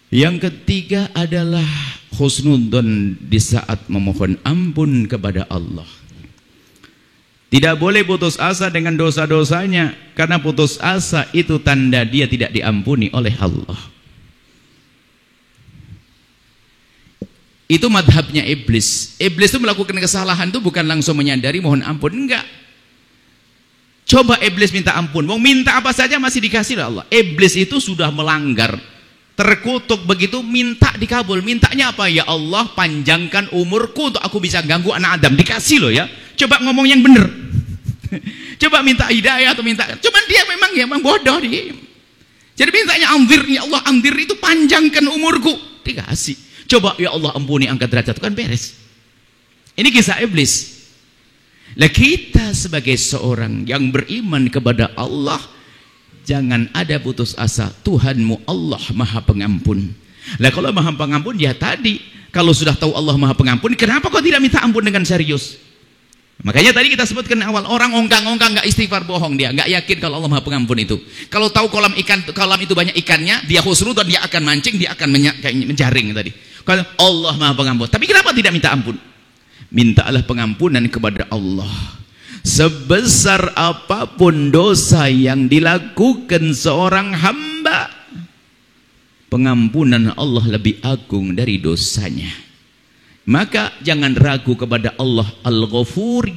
Yang ketiga adalah husnudzon di saat memohon ampun kepada Allah. Tidak boleh putus asa dengan dosa-dosanya, karena putus asa itu tanda dia tidak diampuni oleh Allah. Itu madhabnya iblis. Iblis itu melakukan kesalahan itu bukan langsung menyadari mohon ampun, enggak. Coba iblis minta ampun, mau minta apa saja masih dikasih oleh Allah. Iblis itu sudah melanggar, terkutuk begitu, minta dikabul. Mintanya apa? Ya Allah, panjangkan umurku untuk aku bisa ganggu anak Adam. Dikasih loh ya. Coba ngomong yang benar. Coba minta hidayah atau minta. Cuman dia memang bodoh dia. Jadi mintanya anzir, ya Allah anzir itu panjangkan umurku. Dikasih. Coba ya Allah ampuni angkat derajatku, kan beres. Ini kisah iblis. Lah kita sebagai seorang yang beriman kepada Allah, jangan ada putus asa. Tuhanmu Allah Maha Pengampun. Lah kalau Maha Pengampun ya tadi, kalau sudah tahu Allah Maha Pengampun, kenapa kau tidak minta ampun dengan serius? Makanya tadi kita sebutkan awal, orang ongkang-ongkang nggak istighfar, bohong dia, nggak yakin kalau Allah Maha Pengampun itu. Kalau tahu kolam itu banyak ikannya, dia husnudzon, dia akan mancing, dia akan menjaring tadi. Kalau Allah Maha Pengampun, tapi kenapa tidak minta ampun? Mintalah pengampunan kepada Allah. Sebesar apapun dosa yang dilakukan seorang hamba, pengampunan Allah lebih agung dari dosanya. Maka jangan ragu kepada Allah Al-Ghafur,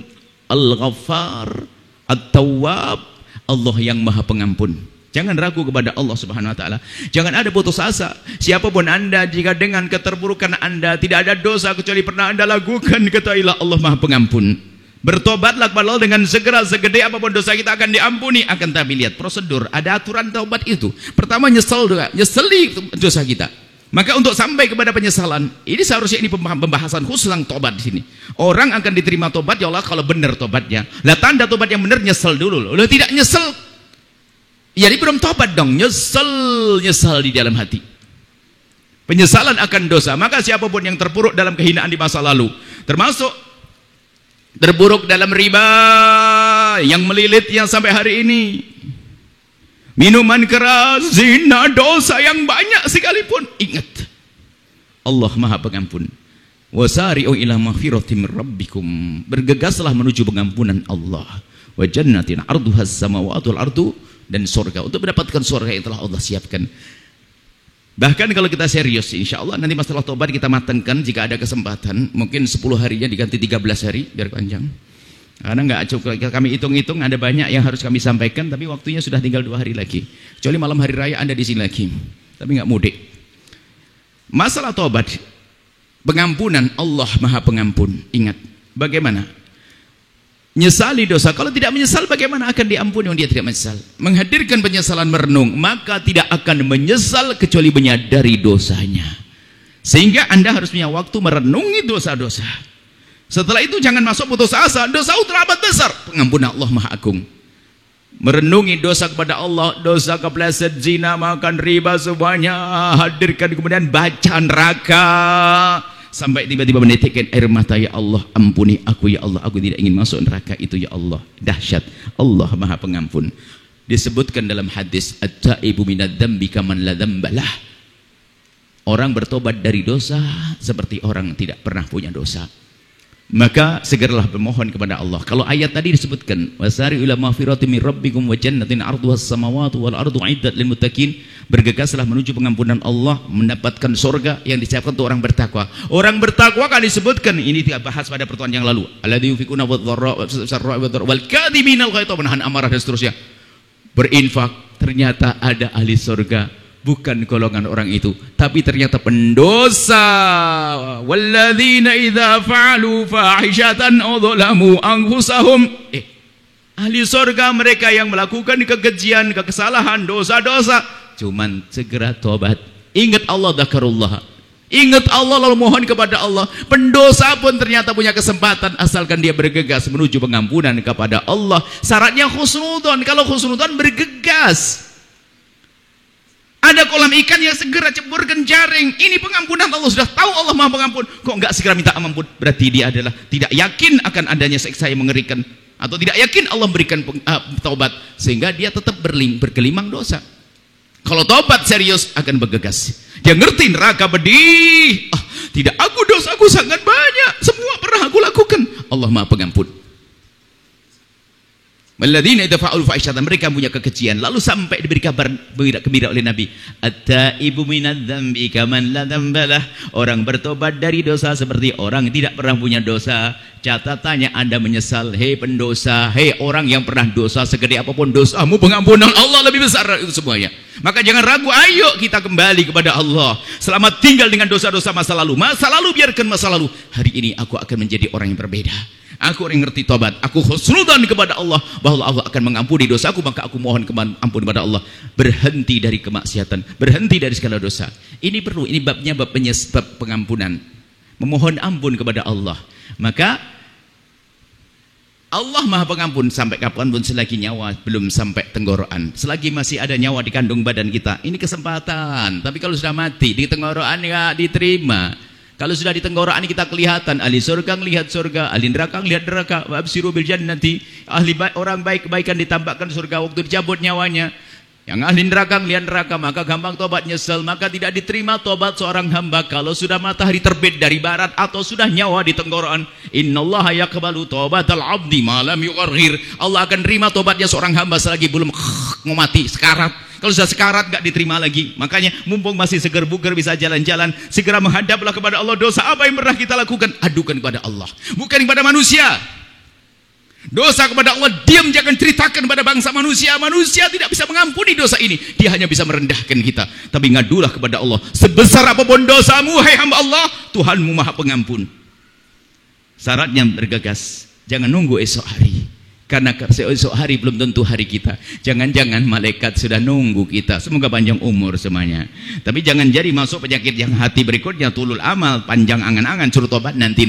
Al-Ghaffar, At-Tawwab, Allah yang Maha Pengampun. Jangan ragu kepada Allah Subhanahu wa taala. Jangan ada putus asa. Siapapun Anda, jika dengan keterpurukan Anda tidak ada dosa kecuali pernah Anda lakukan, ketahuilah Allah Maha Pengampun. Bertobatlah kepada Allah dengan segera, segede apapun dosa kita akan diampuni. Akan tapi lihat prosedur, ada aturan taubat itu. Pertama nyeseli dosa kita. Maka untuk sampai kepada penyesalan, ini seharusnya ini pembahasan khusus tentang tobat di sini. Orang akan diterima tobat ya Allah kalau benar tobatnya. Lah tanda tobat yang benar nyesel dulu. Kalau tidak nyesel, jadi belum tobat dong. Nyesel di dalam hati. Penyesalan akan dosa. Maka siapapun yang terpuruk dalam kehinaan di masa lalu, termasuk terpuruk dalam riba yang melilit yang sampai hari ini, minuman keras, zina, dosa yang banyak sekalipun, ingat Allah Maha Pengampun. Wasari'u ila maghfiratin min rabbikum, bergegaslah menuju pengampunan Allah. Wa jannatin arduhas samawati wal ardu, dan surga, untuk mendapatkan surga yang telah Allah siapkan. Bahkan kalau kita serius, insya Allah nanti masalah tobat kita matangkan. Jika ada kesempatan, mungkin 10 harinya diganti 13 hari biar panjang. Karena nggak cukup, kami hitung-hitung ada banyak yang harus kami sampaikan, tapi waktunya sudah tinggal 2 hari lagi. Kecuali malam hari raya Anda di sini lagi, tapi nggak mudik. Masalah tobat, pengampunan Allah Maha Pengampun. Ingat, bagaimana? Nyesali dosa. Kalau tidak menyesal, bagaimana akan diampuni orang dia tidak menyesal? Menghadirkan penyesalan merenung, maka tidak akan menyesal kecuali menyadari dosanya. Sehingga Anda harus punya waktu merenungi dosa-dosa. Setelah itu jangan masuk putus asa. Dosa teramat besar, pengampunan Allah Maha Agung. Merenungi dosa kepada Allah, dosa kepleset, zina, makan riba, semuanya hadirkan, kemudian baca neraka sampai tiba-tiba menitikkan air mata. Ya Allah ampuni aku, ya Allah aku tidak ingin masuk neraka itu, ya Allah. Dahsyat, Allah Maha Pengampun. Disebutkan dalam hadis, at-taibu minadz dzambi kaman la dzambalah. Orang bertobat dari dosa seperti orang tidak pernah punya dosa. Maka segeralah bermohon kepada Allah. Kalau ayat tadi disebutkan, wasari ila maghfiratin min rabbikum wa jannatin 'arduhas samawati wal ardu 'iddat lil muttaqin, bergegaslah menuju pengampunan Allah, mendapatkan surga yang disiapkan untuk orang bertakwa. Orang bertakwa kan disebutkan, ini tidak bahas pada pertemuan yang lalu. Alladzi yunfiquna wal kadhiminal ghaidha, menahan amarah dan seterusnya. Berinfak, ternyata ada ahli surga. Bukan golongan orang itu, tapi ternyata pendosa. Walladzina idza fa'alu fahishatan aw dzalamu anfusahum. Ahli surga mereka yang melakukan kekejian, kesalahan, dosa-dosa, cuman segera tobat. Ingat Allah, dzakarullah. Ingat Allah lalu mohon kepada Allah. Pendosa pun ternyata punya kesempatan asalkan dia bergegas menuju pengampunan kepada Allah. Syaratnya husnudzon. Kalau husnudzon bergegas. Ada kolam ikan yang segera ceburkan jaring. Ini pengampunan Allah, sudah tahu Allah Maha Pengampun, kok enggak segera minta ampun? Berarti dia adalah tidak yakin akan adanya siksa yang mengerikan, atau tidak yakin Allah memberikan taubat, sehingga dia tetap bergelimang dosa. Kalau tobat serius akan bergegas. Dia ngerti neraka pedih. Tidak, dosaku sangat banyak. Semua pernah aku lakukan. Allah Maha Pengampun. Walladzina idza fa'alu fahsyatan, mereka punya kekejian lalu sampai diberi kabar gembira oleh Nabi, at-taibu minadz-dzambi kaman la dzambalah, orang bertobat dari dosa seperti orang tidak pernah punya dosa. Catatannya Anda menyesal, hei pendosa, hei orang yang pernah dosa, segede apapun dosamu, pengampunan Allah lebih besar itu semuanya. Maka jangan ragu, ayo kita kembali kepada Allah. Selamat tinggal dengan dosa-dosa masa lalu. Masa lalu biarkan masa lalu. Hari ini aku akan menjadi orang yang berbeda. Aku orang yang ngerti tobat. Aku husnudzan kepada Allah bahwa Allah akan mengampuni dosaku, maka aku mohon ampun kepada Allah. Berhenti dari kemaksiatan, berhenti dari segala dosa. Ini perlu, ini babnya bab pengampunan. Memohon ampun kepada Allah. Maka Allah Maha Pengampun sampai kapanpun selagi nyawa belum sampai tenggorokan. Selagi masih ada nyawa di kandung badan kita, ini kesempatan. Tapi kalau sudah mati di tenggorokan nggak diterima. Kalau sudah di tenggorokan kita kelihatan, ahli surga melihat surga, ahli neraka melihat neraka. Wabshiru bil jannati, ahli orang baik kebaikan ditambahkan surga waktu dicabut nyawanya. Yang ahli neraka melihat neraka, maka gampang tobat nyesel, maka tidak diterima tobat seorang hamba kalau sudah matahari terbit dari barat atau sudah nyawa di tenggorokan. Innallaha yaqbalu taubatal abdi ma lam yughir. Allah akan terima tobatnya seorang hamba selagi belum mau mati, sekarat. Kalau sudah sekarat gak diterima lagi. Makanya mumpung masih seger bugar bisa jalan-jalan, segera menghadaplah kepada Allah. Dosa apa yang pernah kita lakukan, adukan kepada Allah, bukan kepada manusia. Dosa kepada Allah diam, jangan ceritakan pada bangsa manusia. Manusia tidak bisa mengampuni dosa ini, dia hanya bisa merendahkan kita. Tapi ngadulah kepada Allah. Sebesar apapun dosamu, hai hamba Allah, Tuhanmu Maha Pengampun. Syaratnya bergegas, jangan nunggu esok hari. Karena esok hari belum tentu hari kita. Jangan-jangan malaikat sudah nunggu kita. Semoga panjang umur semuanya. Tapi jangan jadi masuk penyakit yang hati berikutnya, tulul amal, panjang angan-angan, suruh tobat nanti.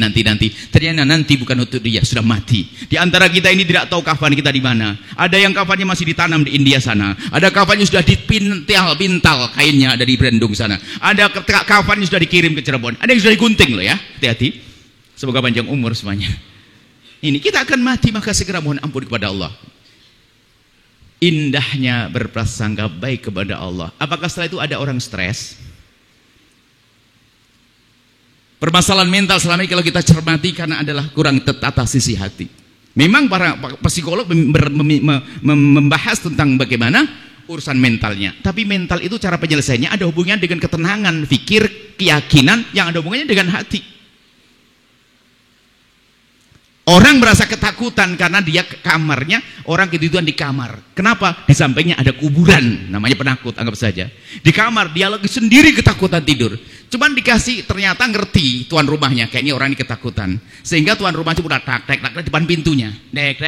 Ternyata nanti bukan untuk dia, sudah mati. Di antara kita ini tidak tahu kafan kita di mana. Ada yang kafannya masih ditanam di India sana. Ada kafannya sudah dipintal kainnya ada di Bandung sana. Ada kafannya sudah dikirim ke Cirebon. Ada yang sudah digunting loh ya. Hati-hati. Semoga panjang umur semuanya. Ini kita akan mati, maka segera mohon ampun kepada Allah. Indahnya berprasangka baik kepada Allah. Apakah setelah itu ada orang stres? Permasalahan mental selama ini kalau kita cermati karena adalah kurang tertata sisi hati. Memang para psikolog membahas tentang bagaimana urusan mentalnya. Tapi mental itu cara penyelesaiannya ada hubungannya dengan ketenangan, fikir, keyakinan yang ada hubungannya dengan hati. Orang merasa ketakutan karena dia ke kamarnya, orang ketiduran di kamar. Kenapa? Di sampingnya ada kuburan, namanya penakut, anggap saja. Di kamar dia lagi sendiri ketakutan tidur. Cuman dikasih, ternyata ngerti tuan rumahnya, kayaknya orang ini ketakutan. Sehingga tuan rumahnya udah tak depan pintunya. Dek.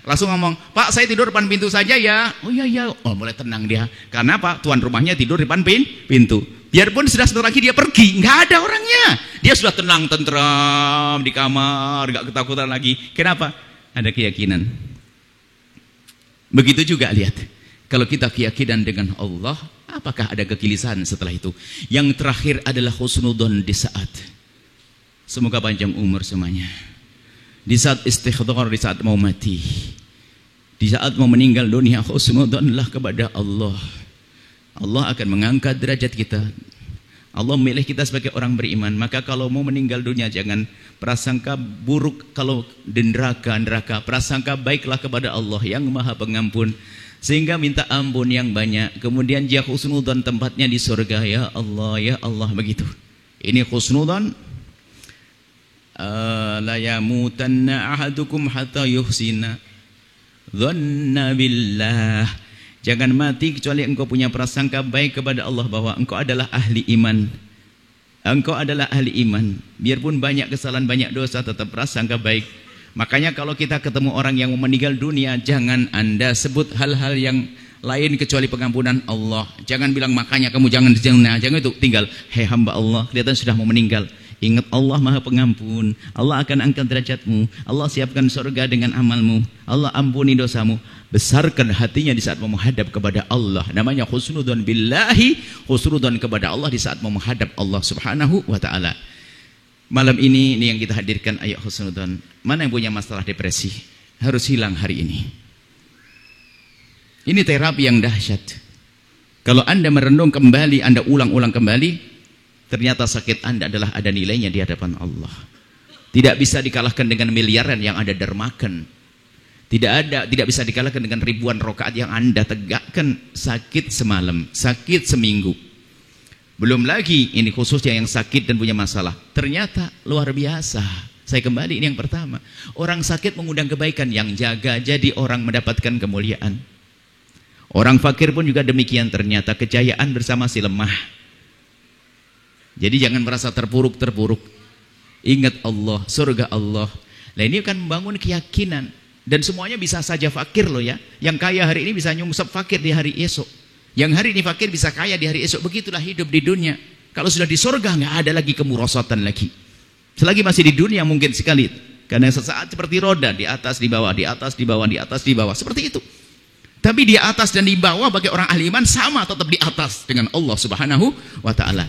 Langsung ngomong, Pak saya tidur depan pintu saja ya. Oh iya. Oh mulai tenang dia. Karena apa? Tuan rumahnya tidur depan pintu. Biarpun sudah sebentar lagi dia pergi, nggak ada orangnya. Dia sudah tenang, tentram di kamar, nggak ketakutan lagi. Kenapa? Ada keyakinan. Begitu juga lihat, kalau kita keyakinan dengan Allah, apakah ada kegelisahan setelah itu? Yang terakhir adalah husnudzon di saat. Semoga panjang umur semuanya. Di saat istighdar, di saat mau mati, di saat mau meninggal dunia, husnudzonlah kepada Allah. Allah akan mengangkat derajat kita. Allah memilih kita sebagai orang beriman. Maka kalau mau meninggal dunia, jangan prasangka buruk kalau di neraka. Prasangka baiklah kepada Allah yang Maha Pengampun, sehingga minta ampun yang banyak. Kemudian dia husnudzon tempatnya di surga. Ya Allah begitu. Ini husnudzon. La yamutanna ahadukum hatta yuhsina dhanna billah. Jangan mati kecuali engkau punya prasangka baik kepada Allah bahwa engkau adalah ahli iman. Engkau adalah ahli iman. Biarpun banyak kesalahan, banyak dosa, tetap prasangka baik. Makanya kalau kita ketemu orang yang meninggal dunia, jangan Anda sebut hal-hal yang lain kecuali pengampunan Allah. Jangan bilang makanya kamu jangan itu, tinggal hei hamba Allah, kelihatan sudah mau meninggal. Ingat Allah Maha Pengampun. Allah akan angkat derajatmu. Allah siapkan surga dengan amalmu. Allah ampuni dosamu. Besarkan hatinya di saat mau menghadap kepada Allah. Namanya husnudzon billahi, husnudzon kepada Allah di saat mau menghadap Allah Subhanahu wa taala. Malam ini yang kita hadirkan ayat husnudzon. Mana yang punya masalah depresi? Harus hilang hari ini. Ini terapi yang dahsyat. Kalau Anda merenung kembali, Anda ulang-ulang kembali, ternyata sakit Anda adalah ada nilainya di hadapan Allah. Tidak bisa dikalahkan dengan miliaran yang Anda dermakan. Tidak bisa dikalahkan dengan ribuan rakaat yang Anda tegakkan. Sakit semalam, sakit seminggu. Belum lagi ini khususnya yang sakit dan punya masalah. Ternyata luar biasa. Saya kembali, ini yang pertama. Orang sakit mengundang kebaikan, yang jaga jadi orang mendapatkan kemuliaan. Orang fakir pun juga demikian, ternyata kejayaan bersama si lemah. Jadi jangan merasa terpuruk-terpuruk. Ingat Allah, surga Allah. Nah ini kan membangun keyakinan. Dan semuanya bisa saja fakir loh ya. Yang kaya hari ini bisa nyungsep fakir di hari esok. Yang hari ini fakir bisa kaya di hari esok. Begitulah hidup di dunia. Kalau sudah di surga nggak ada lagi kemurosotan lagi. Selagi masih di dunia mungkin sekali. Karena sesaat seperti roda, di atas, di bawah, di atas, di bawah, di atas, di bawah. Seperti itu. Tapi di atas dan di bawah bagi orang ahli iman sama, tetap di atas dengan Allah Subhanahu wa ta'ala.